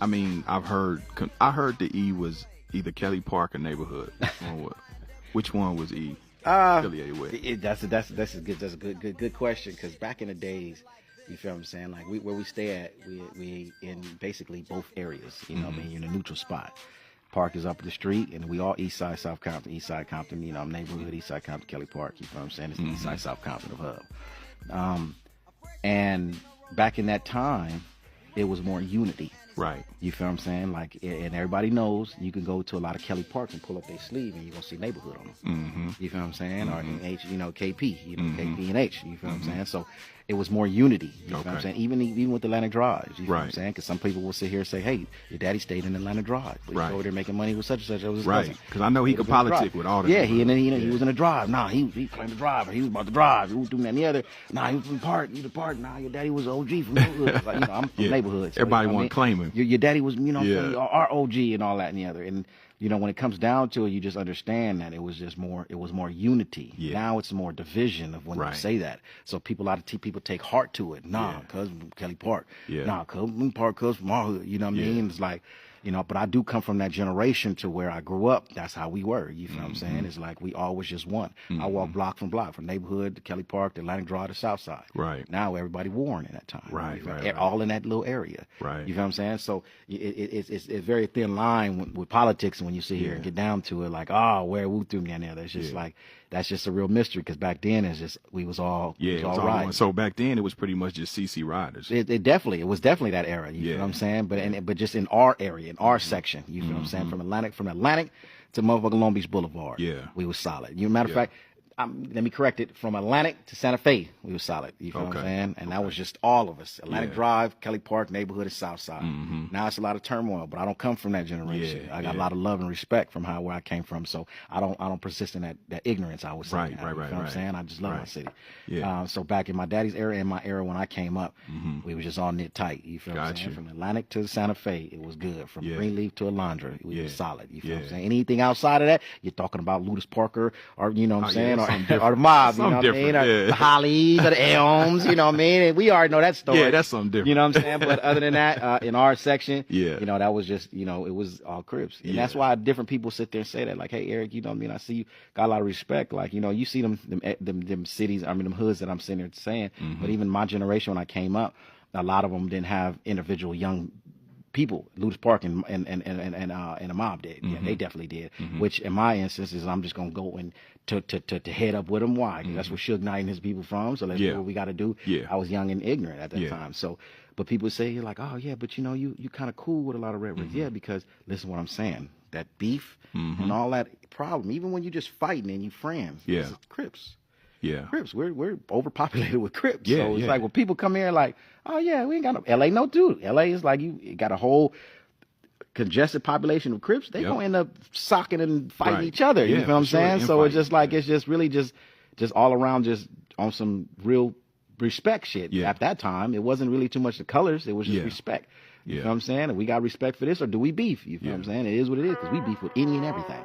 I mean, I heard the E was either Kelly Park or Neighborhood. Which one was E affiliated with? That's a good question, because back in the days, you feel what I'm saying? Like where we stay at, we in basically both areas. You know what I mean? You're in a neutral spot. Park is up the street, and we all East Side, South Compton, East Side Compton. You know, neighborhood East Side Compton, Kelly Park. You feel what I'm saying? It's the East Side, South Compton of Hub. And back in that time, it was more unity. Right. You feel what I'm saying? Like, and everybody knows you can go to a lot of Kelly Parks and pull up their sleeve, and you're gonna see neighborhood on them. You feel what I'm saying? Or H, you know, KP, you know, KP and H. You feel what I'm saying? So it was more unity. You feel what I'm saying? Even with Atlantic Drives. You feel what I'm saying? Because some people will sit here and say, "Hey, your daddy stayed in Atlantic Drive, but he's over there making money with such and such." That was his cousin. Because I know he could politic with all that. Yeah, he was in the drive. Nah, he claimed the drive, or he was about to drive. He was doing that and the other. Nah, he was from Park. He was Park. Nah, your daddy was OG from neighborhood. Like, you know, I'm from neighborhood. So, everybody want to claim him. Your daddy was, you know, our OG and all that and the other. And you know, when it comes down to it, you just understand that it was more unity. Now it's more division of when you say that. So a lot of people take heart to it. Nah, cuz Kelly Park. Nah, cuz Park, cuz from our hood. You know what I mean? It's like, you know, but I do come from that generation to where I grew up. That's how we were. You feel what I'm saying? It's like we always just one. I walk block from neighborhood to Kelly Park to Atlantic Drive to South Side. Right. Now everybody Warren in that time. Right. All in that little area. Right. You feel what I'm saying? So it's a very thin line with politics, and when you sit here and get down to it, like, oh, where Wu threw me in there. That's just like, that's just a real mystery, because back then it's just we was all right. So back then it was pretty much just CC riders. It was definitely that era. You feel what I'm saying? But just in our area, in our section, you feel what I'm saying? From Atlantic to motherfucking Long Beach Boulevard, we was solid. Matter of fact, let me correct it. From Atlantic to Santa Fe, we was solid. You feel what I'm saying? And that was just all of us. Atlantic Drive, Kelly Park, neighborhood is South Side. Now it's a lot of turmoil, but I don't come from that generation. I got a lot of love and respect from where I came from. So I don't persist in that ignorance, I would say. You know what I'm saying? I just love my city. So back in my daddy's era and my era when I came up, we was just all knit tight. You feel what I'm saying? From Atlantic to Santa Fe, it was good. From Greenleaf to Alondra, we was solid. You feel what I'm saying? Anything outside of that, you're talking about Ludus Parker, or you know what I'm saying? Or the mob, you know what I mean? Or the Hollies or the Elms, you know what I mean? And we already know that story. Yeah, that's something different. You know what I'm saying? But other than that, in our section, you know, that was just, you know, it was all Crips. And that's why different people sit there and say that, like, hey, Eric, you know what I mean? I see you got a lot of respect. Like, you know, you see them cities, I mean, them hoods that I'm sitting there saying, but even my generation, when I came up, a lot of them didn't have individual young people. Ludus Park and a mob did. Yeah, they definitely did. Which in my instance is I'm just gonna go and to head up with them. Why? Because that's where Suge Knight and his people from. So let's do what we got to do. I was young and ignorant at that time. So, but people say like, oh yeah, but you know, you kind of cool with a lot of rednecks. Yeah, because listen to what I'm saying. That beef and all that problem. Even when you just fighting and you friends. It's Crips. Crips. We're overpopulated with Crips. So it's like when people come here like, oh yeah, we ain't got no LA no dude. LA is like you got a whole congested population of Crips. They gonna end up socking and fighting each other. You know what I'm saying? So it's just like it's just really just all around just on some real respect shit. At that time, it wasn't really too much the colors, it was just respect. You know what I'm saying? And we got respect for this, or do we beef? You know what I'm saying? It is what it is, because we beef with any and everything.